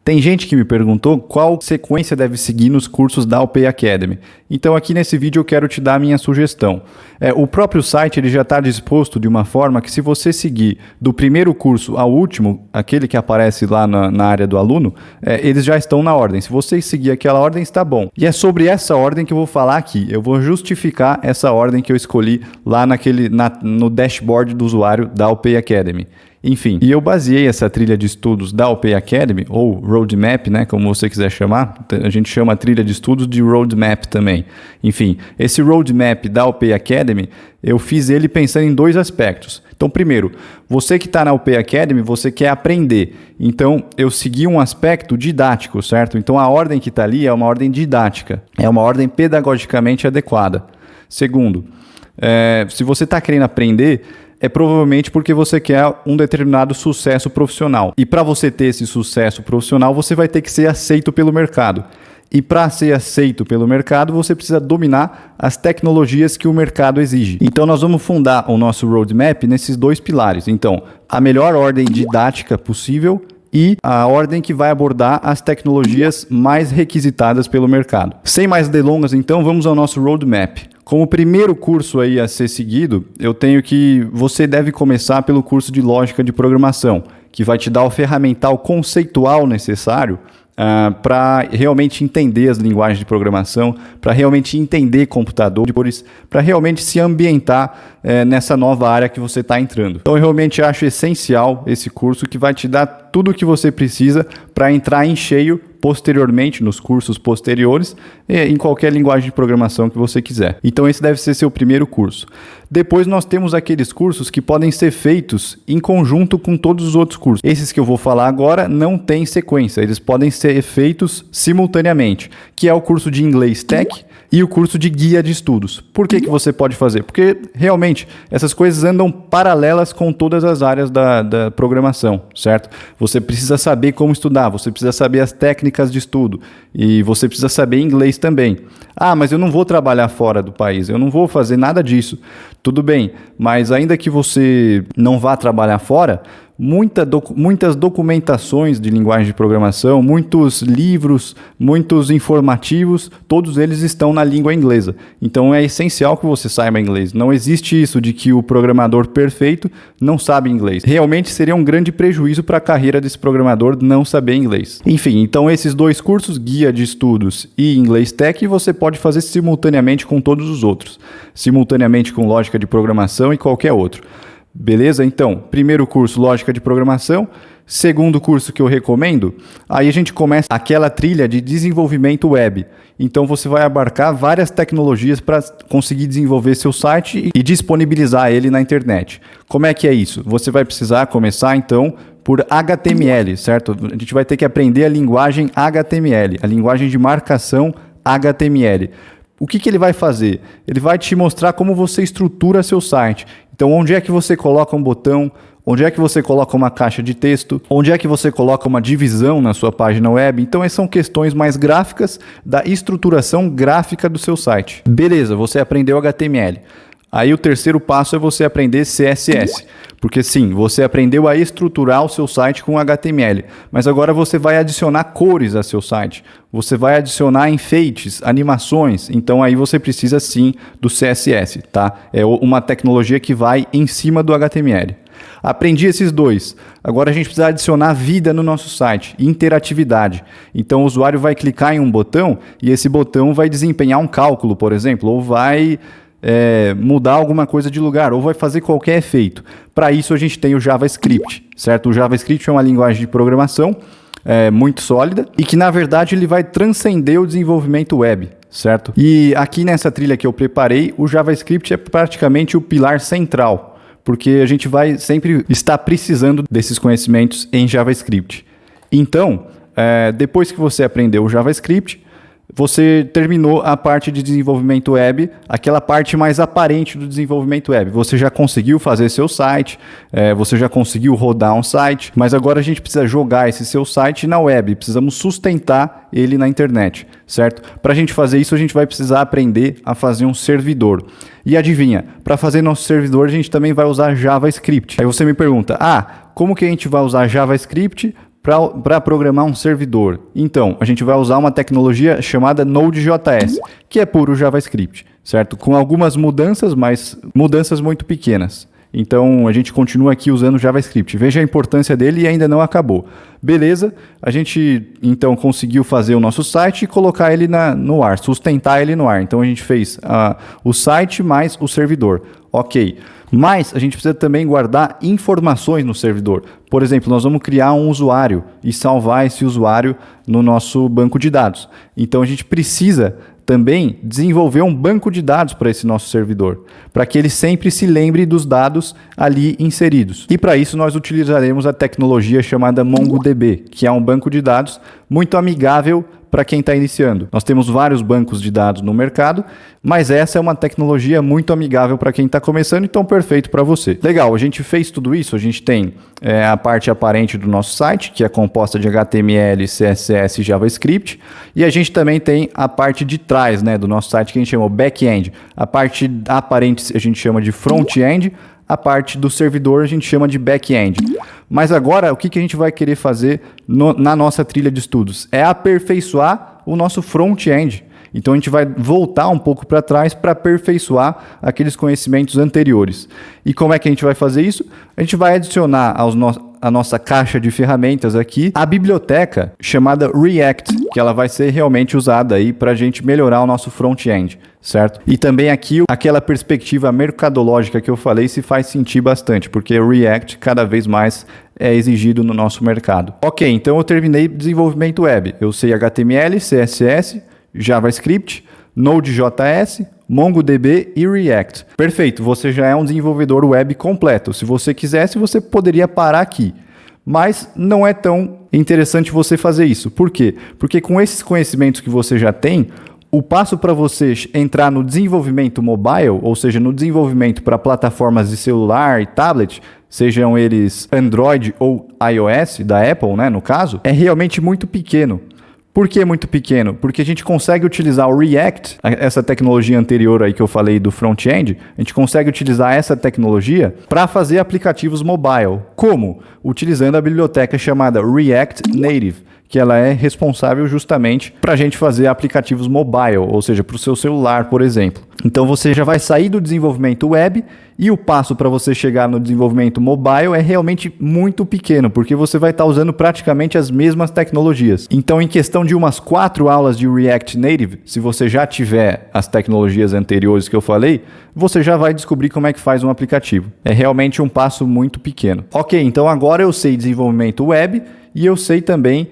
Tem gente que me perguntou qual sequência deve seguir nos cursos da Alpay Academy. Então aqui nesse vídeo eu quero te dar a minha sugestão. O próprio site ele já está disposto de uma forma que se você seguir do primeiro curso ao último, aquele que aparece lá na área do aluno, eles já estão na ordem. Se você seguir aquela ordem, está bom. E é sobre essa ordem que eu vou falar aqui. Eu vou justificar essa ordem que eu escolhi lá no dashboard do usuário da Alpay Academy. Enfim, e eu baseei essa trilha de estudos da Alpay Academy, ou Roadmap, né, como você quiser chamar. A gente chama a trilha de estudos de Roadmap também. Enfim, esse Roadmap da Alpay Academy, eu fiz ele pensando em dois aspectos. Então, primeiro, você que está na Alpay Academy, você quer aprender. Então, eu segui um aspecto didático, certo? Então, a ordem que está ali é uma ordem didática, é uma ordem pedagogicamente adequada. Segundo, se você está querendo aprender, é provavelmente porque você quer um determinado sucesso profissional. E para você ter esse sucesso profissional, você vai ter que ser aceito pelo mercado. E para ser aceito pelo mercado, você precisa dominar as tecnologias que o mercado exige. Então, nós vamos fundar o nosso roadmap nesses dois pilares. Então, a melhor ordem didática possível e a ordem que vai abordar as tecnologias mais requisitadas pelo mercado. Sem mais delongas, então, vamos ao nosso roadmap. Como primeiro curso aí a ser seguido, você deve começar pelo curso de Lógica de Programação, que vai te dar o ferramental conceitual necessário para realmente entender as linguagens de programação, para realmente entender computadores, para realmente se ambientar nessa nova área que você está entrando. Então eu realmente acho essencial esse curso que vai te dar tudo o que você precisa para entrar em cheio posteriormente, nos cursos posteriores, em qualquer linguagem de programação que você quiser. Então esse deve ser seu primeiro curso. Depois nós temos aqueles cursos que podem ser feitos em conjunto com todos os outros cursos. Esses que eu vou falar agora não têm sequência, eles podem ser feitos simultaneamente, que é o curso de Inglês Tech e o curso de Guia de Estudos. Por que você pode fazer? Porque realmente essas coisas andam paralelas com todas as áreas da programação, certo? Você precisa saber como estudar, você precisa saber as técnicas de estudo e você precisa saber inglês também. Mas eu não vou trabalhar fora do país, eu não vou fazer nada disso. Tudo bem, mas ainda que você não vá trabalhar fora, muitas documentações de linguagem de programação, muitos livros, muitos informativos, todos eles estão na língua inglesa. Então é essencial que você saiba inglês. Não existe isso de que o programador perfeito não sabe inglês. Realmente seria um grande prejuízo para a carreira desse programador não saber inglês. Enfim, então esses dois cursos, Guia de Estudos e Inglês Tech, você pode fazer simultaneamente com todos os outros. Simultaneamente com Lógica de Programação e qualquer outro. Beleza? Então, primeiro curso, Lógica de Programação. Segundo curso que eu recomendo, aí a gente começa aquela trilha de desenvolvimento web. Então, você vai abarcar várias tecnologias para conseguir desenvolver seu site e disponibilizar ele na internet. Como é que é isso? Você vai precisar começar, então, por HTML, certo? A gente vai ter que aprender a linguagem HTML, a linguagem de marcação HTML. O que ele vai fazer? Ele vai te mostrar como você estrutura seu site. Então, onde é que você coloca um botão? Onde é que você coloca uma caixa de texto? Onde é que você coloca uma divisão na sua página web? Então, essas são questões mais gráficas da estruturação gráfica do seu site. Beleza, você aprendeu HTML. Aí o terceiro passo é você aprender CSS, porque sim, você aprendeu a estruturar o seu site com HTML, mas agora você vai adicionar cores a seu site, você vai adicionar enfeites, animações, então aí você precisa sim do CSS, tá? É uma tecnologia que vai em cima do HTML. Aprendi esses dois. Agora a gente precisa adicionar vida no nosso site, interatividade. Então o usuário vai clicar em um botão e esse botão vai desempenhar um cálculo, por exemplo, ou vai mudar alguma coisa de lugar, ou vai fazer qualquer efeito. Para isso a gente tem o JavaScript, certo? O JavaScript é uma linguagem de programação muito sólida e que na verdade ele vai transcender o desenvolvimento web, certo? E aqui nessa trilha que eu preparei, o JavaScript é praticamente o pilar central, porque a gente vai sempre estar precisando desses conhecimentos em JavaScript. Então, depois que você aprendeu o JavaScript, você terminou a parte de desenvolvimento web, aquela parte mais aparente do desenvolvimento web. Você já conseguiu fazer seu site, você já conseguiu rodar um site, mas agora a gente precisa jogar esse seu site na web, precisamos sustentar ele na internet, certo? Para a gente fazer isso, a gente vai precisar aprender a fazer um servidor. E adivinha, para fazer nosso servidor, a gente também vai usar JavaScript. Aí você me pergunta, como que a gente vai usar JavaScript para programar um servidor? Então, a gente vai usar uma tecnologia chamada Node.js, que é puro JavaScript, certo? Com algumas mudanças, mas mudanças muito pequenas. Então, a gente continua aqui usando JavaScript. Veja a importância dele e ainda não acabou. Beleza, a gente então conseguiu fazer o nosso site e colocar ele no ar, sustentar ele no ar. Então, a gente fez o site mais o servidor. Ok, mas a gente precisa também guardar informações no servidor. Por exemplo, nós vamos criar um usuário e salvar esse usuário no nosso banco de dados. Então, a gente precisa também desenvolver um banco de dados para esse nosso servidor, para que ele sempre se lembre dos dados ali inseridos. E para isso nós utilizaremos a tecnologia chamada MongoDB, que é um banco de dados muito amigável para quem está iniciando. Nós temos vários bancos de dados no mercado, mas essa é uma tecnologia muito amigável para quem está começando, então perfeito para você. Legal, a gente fez tudo isso, a gente tem a parte aparente do nosso site, que é composta de HTML, CSS e JavaScript, e a gente também tem a parte de trás, né, do nosso site, que a gente chama back-end. A parte aparente a gente chama de front-end, a parte do servidor a gente chama de back-end. Mas agora, o que a gente vai querer fazer na nossa trilha de estudos? É aperfeiçoar o nosso front-end. Então, a gente vai voltar um pouco para trás para aperfeiçoar aqueles conhecimentos anteriores. E como é que a gente vai fazer isso? A gente vai adicionar a nossa caixa de ferramentas aqui a biblioteca chamada React, que ela vai ser realmente usada aí para a gente melhorar o nosso front-end, certo? E também aqui aquela perspectiva mercadológica que eu falei se faz sentir bastante, porque React cada vez mais é exigido no nosso mercado. Ok, então eu terminei desenvolvimento web. Eu sei HTML, CSS, JavaScript, Node.js, MongoDB e React. Perfeito, você já é um desenvolvedor web completo. Se você quisesse, você poderia parar aqui. Mas não é tão interessante você fazer isso. Por quê? Porque com esses conhecimentos que você já tem, o passo para você entrar no desenvolvimento mobile, ou seja, no desenvolvimento para plataformas de celular e tablet, sejam eles Android ou iOS, da Apple, né, no caso, é realmente muito pequeno. Por que muito pequeno? Porque a gente consegue utilizar o React, essa tecnologia anterior aí que eu falei do front-end, a gente consegue utilizar essa tecnologia para fazer aplicativos mobile. Como? Utilizando a biblioteca chamada React Native, que ela é responsável justamente para a gente fazer aplicativos mobile, ou seja, para o seu celular, por exemplo. Então você já vai sair do desenvolvimento web e o passo para você chegar no desenvolvimento mobile é realmente muito pequeno, porque você vai estar usando praticamente as mesmas tecnologias. Então, em questão de umas 4 aulas de React Native, se você já tiver as tecnologias anteriores que eu falei, você já vai descobrir como é que faz um aplicativo. É realmente um passo muito pequeno. Ok, então agora eu sei desenvolvimento web e eu sei também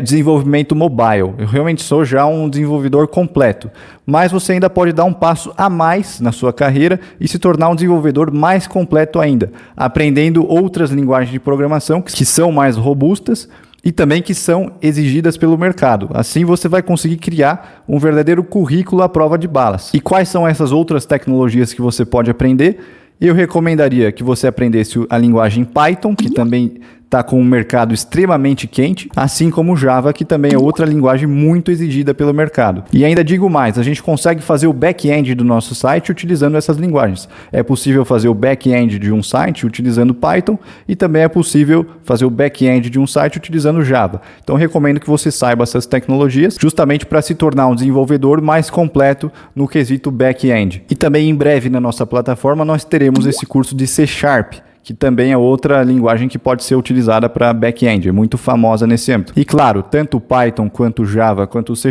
desenvolvimento mobile. Eu realmente sou já um desenvolvedor completo, mas você ainda pode dar um passo a mais na sua carreira e se tornar um desenvolvedor mais completo ainda, aprendendo outras linguagens de programação que são mais robustas e também que são exigidas pelo mercado. Assim você vai conseguir criar um verdadeiro currículo à prova de balas. E quais são essas outras tecnologias que você pode aprender? Eu recomendaria que você aprendesse a linguagem Python, que também está com um mercado extremamente quente, assim como Java, que também é outra linguagem muito exigida pelo mercado. E ainda digo mais, a gente consegue fazer o back-end do nosso site utilizando essas linguagens. É possível fazer o back-end de um site utilizando Python e também é possível fazer o back-end de um site utilizando Java. Então, recomendo que você saiba essas tecnologias justamente para se tornar um desenvolvedor mais completo no quesito back-end. E também em breve na nossa plataforma nós teremos esse curso de C#, que também é outra linguagem que pode ser utilizada para back-end, é muito famosa nesse âmbito. E claro, tanto o Python, quanto o Java, quanto o C#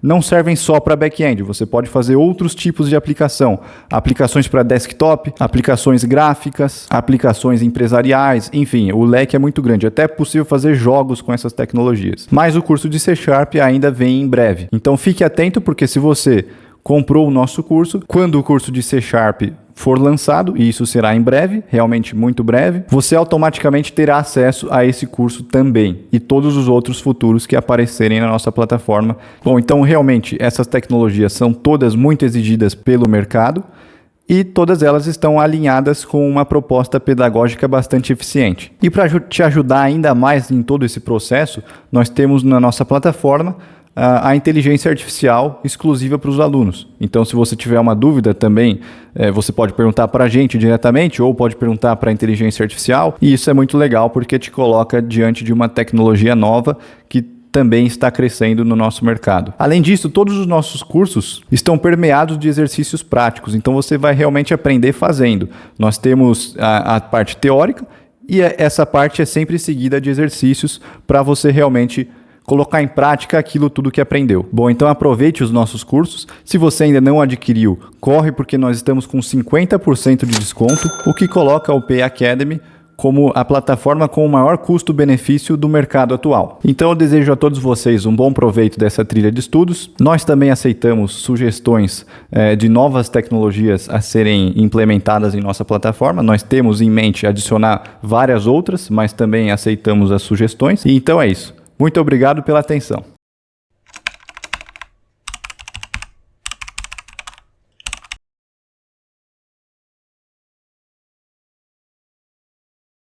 não servem só para back-end, você pode fazer outros tipos de aplicação, aplicações para desktop, aplicações gráficas, aplicações empresariais, enfim, o leque é muito grande, até é possível fazer jogos com essas tecnologias. Mas o curso de C# ainda vem em breve, então fique atento porque se você comprou o nosso curso, quando o curso de C# for lançado, e isso será em breve, realmente muito breve, você automaticamente terá acesso a esse curso também e todos os outros futuros que aparecerem na nossa plataforma. Bom, então realmente essas tecnologias são todas muito exigidas pelo mercado e todas elas estão alinhadas com uma proposta pedagógica bastante eficiente. E para te ajudar ainda mais em todo esse processo, nós temos na nossa plataforma a inteligência artificial exclusiva para os alunos. Então, se você tiver uma dúvida também, você pode perguntar para a gente diretamente ou pode perguntar para a inteligência artificial. E isso é muito legal porque te coloca diante de uma tecnologia nova que também está crescendo no nosso mercado. Além disso, todos os nossos cursos estão permeados de exercícios práticos. Então, você vai realmente aprender fazendo. Nós temos a parte teórica e essa parte é sempre seguida de exercícios para você realmente colocar em prática aquilo tudo que aprendeu. Bom, então aproveite os nossos cursos. Se você ainda não adquiriu, corre porque nós estamos com 50% de desconto, o que coloca o PA Academy como a plataforma com o maior custo-benefício do mercado atual. Então eu desejo a todos vocês um bom proveito dessa trilha de estudos. Nós também aceitamos sugestões de novas tecnologias a serem implementadas em nossa plataforma. Nós temos em mente adicionar várias outras, mas também aceitamos as sugestões. E então é isso. Muito obrigado pela atenção.